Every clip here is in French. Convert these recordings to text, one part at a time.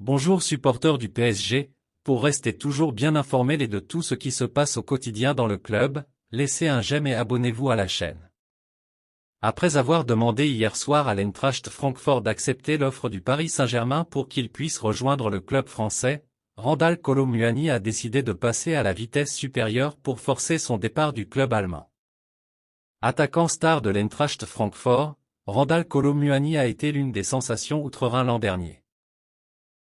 Bonjour supporters du PSG, pour rester toujours bien informés de tout ce qui se passe au quotidien dans le club, laissez un j'aime et abonnez-vous à la chaîne. Après avoir demandé hier soir à l'Eintracht Francfort d'accepter l'offre du Paris Saint-Germain pour qu'il puisse rejoindre le club français, Randal Kolo Muani a décidé de passer à la vitesse supérieure pour forcer son départ du club allemand. Attaquant star de l'Eintracht Francfort, Randal Kolo Muani a été l'une des sensations outre-Rhin l'an dernier.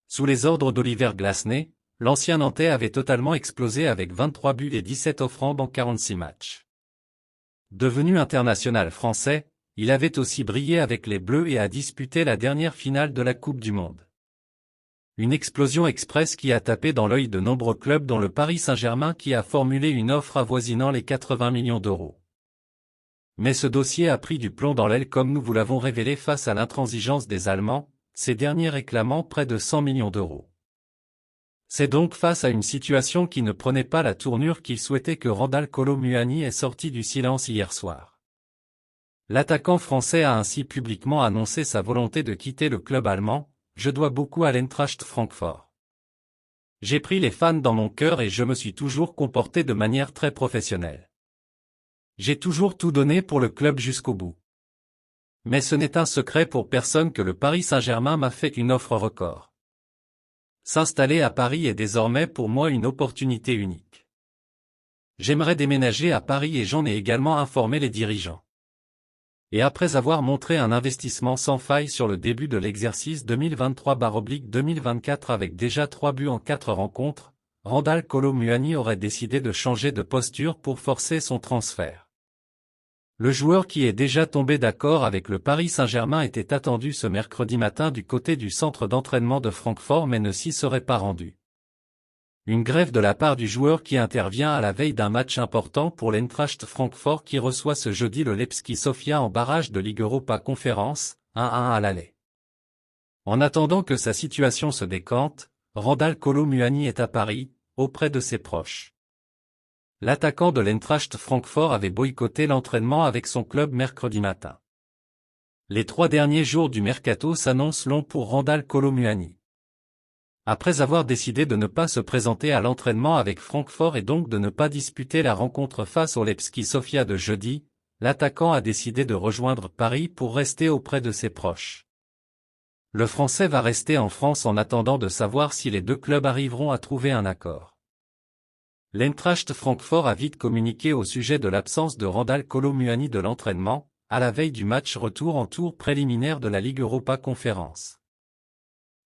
Sous les ordres d'Oliver Glasner, l'ancien Nantais avait totalement explosé avec 23 buts et 17 offrandes en 46 matchs. Devenu international français, il avait aussi brillé avec les Bleus et a disputé la dernière finale de la Coupe du Monde. Une explosion express qui a tapé dans l'œil de nombreux clubs dont le Paris Saint-Germain qui a formulé une offre avoisinant les 80 millions d'euros. Mais ce dossier a pris du plomb dans l'aile comme nous vous l'avons révélé face à l'intransigeance des Allemands, ces derniers réclamant près de 100 millions d'euros. C'est donc face à une situation qui ne prenait pas la tournure qu'il souhaitait que Randal Kolo Muani est sorti du silence hier soir. L'attaquant français a ainsi publiquement annoncé sa volonté de quitter le club allemand. Je dois beaucoup à l'Eintracht Francfort. J'ai pris les fans dans mon cœur et je me suis toujours comporté de manière très professionnelle. J'ai toujours tout donné pour le club jusqu'au bout. Mais ce n'est un secret pour personne que le Paris Saint-Germain m'a fait une offre record. S'installer à Paris est désormais pour moi une opportunité unique. J'aimerais déménager à Paris et j'en ai également informé les dirigeants. Et après avoir montré un investissement sans faille sur le début de l'exercice 2023/2024 avec déjà 3 buts en 4 rencontres, Randal Kolo Muani aurait décidé de changer de posture pour forcer son transfert. Le joueur qui est déjà tombé d'accord avec le Paris Saint-Germain était attendu ce mercredi matin du côté du centre d'entraînement de Francfort mais ne s'y serait pas rendu. Une grève de la part du joueur qui intervient à la veille d'un match important pour l'Eintracht Francfort qui reçoit ce jeudi le Levski Sofia en barrage de Ligue Europa Conférence, 1-1 à l'aller. En attendant que sa situation se décante, Randal Kolo Muani est à Paris, auprès de ses proches. L'attaquant de l'Eintracht Francfort avait boycotté l'entraînement avec son club mercredi matin. Les 3 derniers jours du mercato s'annoncent longs pour Randal Kolo Muani. Après avoir décidé de ne pas se présenter à l'entraînement avec Francfort et donc de ne pas disputer la rencontre face au Levski Sofia de jeudi, l'attaquant a décidé de rejoindre Paris pour rester auprès de ses proches. Le Français va rester en France en attendant de savoir si les deux clubs arriveront à trouver un accord. L'Eintracht Francfort a vite communiqué au sujet de l'absence de Randal Kolo Muani de l'entraînement, à la veille du match retour en tour préliminaire de la Ligue Europa Conférence.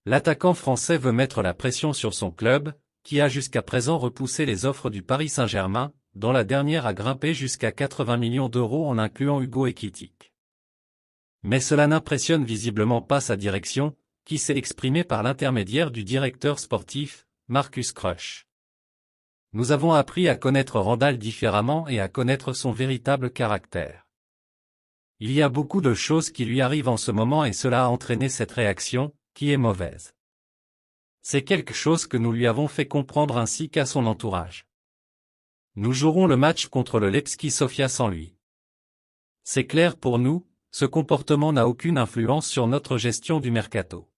L'attaquant français veut mettre la pression sur son club, qui a jusqu'à présent repoussé les offres du Paris Saint-Germain, dont la dernière a grimpé jusqu'à 80 millions d'euros en incluant Hugo Ekitike. Mais cela n'impressionne visiblement pas sa direction, qui s'est exprimée par l'intermédiaire du directeur sportif, Markus Krösche. Nous avons appris à connaître Randal différemment et à connaître son véritable caractère. Il y a beaucoup de choses qui lui arrivent en ce moment et cela a entraîné cette réaction, qui est mauvaise. C'est quelque chose que nous lui avons fait comprendre ainsi qu'à son entourage. Nous jouerons le match contre le Levski Sofia sans lui. C'est clair pour nous, ce comportement n'a aucune influence sur notre gestion du mercato.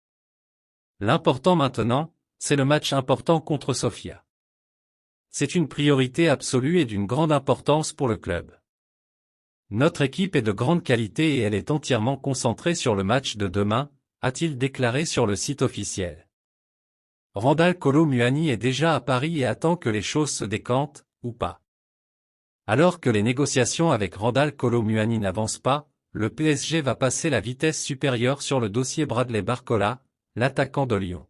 L'important maintenant, c'est le match important contre Sofia. C'est une priorité absolue et d'une grande importance pour le club. Notre équipe est de grande qualité et elle est entièrement concentrée sur le match de demain, a-t-il déclaré sur le site officiel. Randal Kolo Muani est déjà à Paris et attend que les choses se décantent, ou pas. Alors que les négociations avec Randal Kolo Muani n'avancent pas, le PSG va passer la vitesse supérieure sur le dossier Bradley Barcola, l'attaquant de Lyon.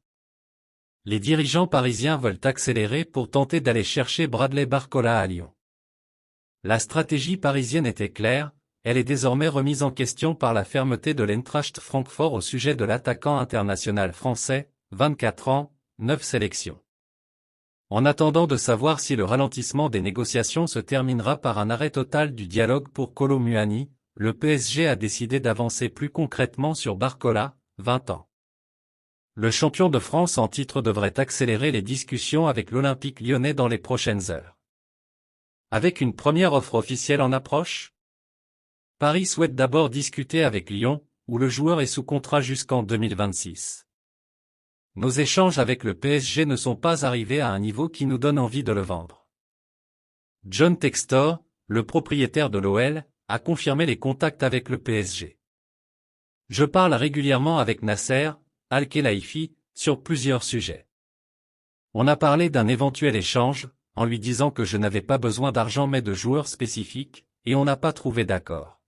Les dirigeants parisiens veulent accélérer pour tenter d'aller chercher Bradley Barcola à Lyon. La stratégie parisienne était claire, elle est désormais remise en question par la fermeté de l'Eintracht Francfort au sujet de l'attaquant international français, 24 ans, 9 sélections. En attendant de savoir si le ralentissement des négociations se terminera par un arrêt total du dialogue pour Kolo Muani, le PSG a décidé d'avancer plus concrètement sur Barcola, 20 ans. Le champion de France en titre devrait accélérer les discussions avec l'Olympique lyonnais dans les prochaines heures. Avec une première offre officielle en approche, Paris souhaite d'abord discuter avec Lyon, où le joueur est sous contrat jusqu'en 2026. Nos échanges avec le PSG ne sont pas arrivés à un niveau qui nous donne envie de le vendre. John Textor, le propriétaire de l'OL, a confirmé les contacts avec le PSG. Je parle régulièrement avec Nasser Al-Khelaifi sur plusieurs sujets. On a parlé d'un éventuel échange, en lui disant que je n'avais pas besoin d'argent mais de joueurs spécifiques, et on n'a pas trouvé d'accord.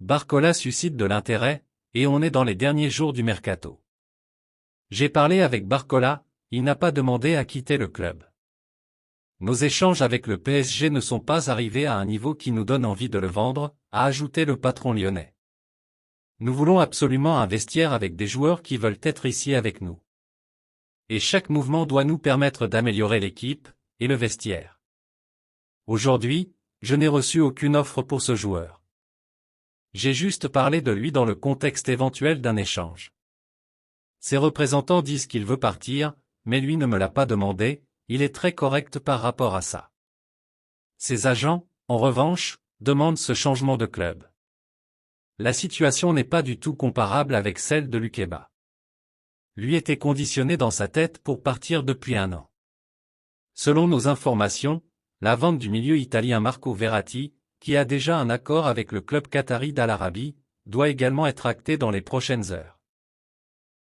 Barcola suscite de l'intérêt, et on est dans les derniers jours du mercato. J'ai parlé avec Barcola, il n'a pas demandé à quitter le club. Nos échanges avec le PSG ne sont pas arrivés à un niveau qui nous donne envie de le vendre, a ajouté le patron lyonnais. Nous voulons absolument un vestiaire avec des joueurs qui veulent être ici avec nous. Et chaque mouvement doit nous permettre d'améliorer l'équipe, et le vestiaire. Aujourd'hui, je n'ai reçu aucune offre pour ce joueur. J'ai juste parlé de lui dans le contexte éventuel d'un échange. Ses représentants disent qu'il veut partir, mais lui ne me l'a pas demandé, il est très correct par rapport à ça. Ses agents, en revanche, demandent ce changement de club. La situation n'est pas du tout comparable avec celle de Lukeba. Lui était conditionné dans sa tête pour partir depuis 1 an. Selon nos informations, la vente du milieu italien Marco Verratti, qui a déjà un accord avec le club qatari d'Al Arabi, doit également être actée dans les prochaines heures.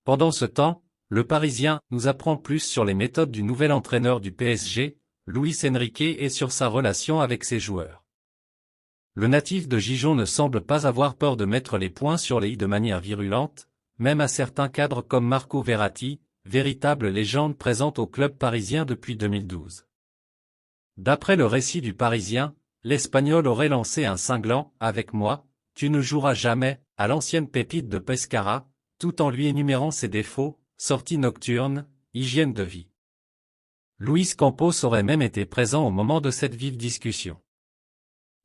Pendant ce temps, le Parisien nous apprend plus sur les méthodes du nouvel entraîneur du PSG, Luis Enrique, et sur sa relation avec ses joueurs. Le natif de Gijón ne semble pas avoir peur de mettre les points sur les i de manière virulente, même à certains cadres comme Marco Verratti, véritable légende présente au club parisien depuis 2012. D'après le récit du Parisien, l'Espagnol aurait lancé un cinglant « Avec moi, tu ne joueras jamais » à l'ancienne pépite de Pescara, tout en lui énumérant ses défauts, sorties nocturnes, hygiène de vie. Luis Campos aurait même été présent au moment de cette vive discussion.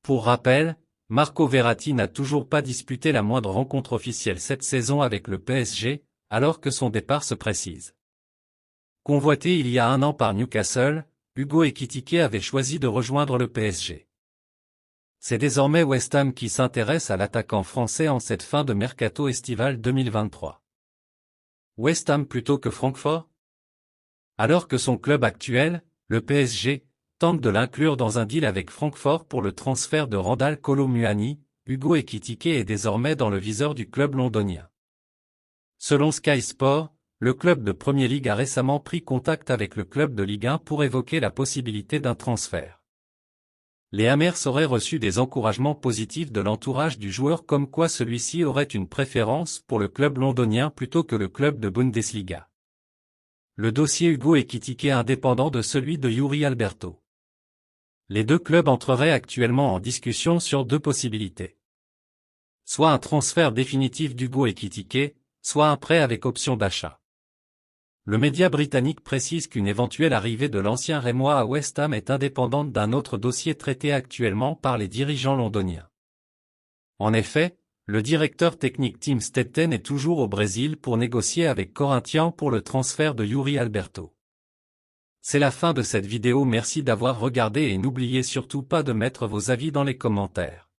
Pour rappel, Marco Verratti n'a toujours pas disputé la moindre rencontre officielle cette saison avec le PSG, alors que son départ se précise. Convoité il y a 1 an par Newcastle, Hugo Ekitike avait choisi de rejoindre le PSG. C'est désormais West Ham qui s'intéresse à l'attaquant français en cette fin de mercato estival 2023. West Ham plutôt que Francfort? Alors que son club actuel, le PSG, tente de l'inclure dans un deal avec Francfort pour le transfert de Randal Kolo Muani, Hugo Ekitike est désormais dans le viseur du club londonien. Selon Sky Sport, le club de Premier League a récemment pris contact avec le club de Ligue 1 pour évoquer la possibilité d'un transfert. Les Hammers auraient reçu des encouragements positifs de l'entourage du joueur comme quoi celui-ci aurait une préférence pour le club londonien plutôt que le club de Bundesliga. Le dossier Hugo Ekitike est indépendant de celui de Yuri Alberto. Les deux clubs entreraient actuellement en discussion sur 2 possibilités. Soit un transfert définitif d'Hugo Ekitike, soit un prêt avec option d'achat. Le média britannique précise qu'une éventuelle arrivée de l'ancien Rémois à West Ham est indépendante d'un autre dossier traité actuellement par les dirigeants londoniens. En effet, le directeur technique Tim Stetten est toujours au Brésil pour négocier avec Corinthians pour le transfert de Yuri Alberto. C'est la fin de cette vidéo, merci d'avoir regardé et n'oubliez surtout pas de mettre vos avis dans les commentaires.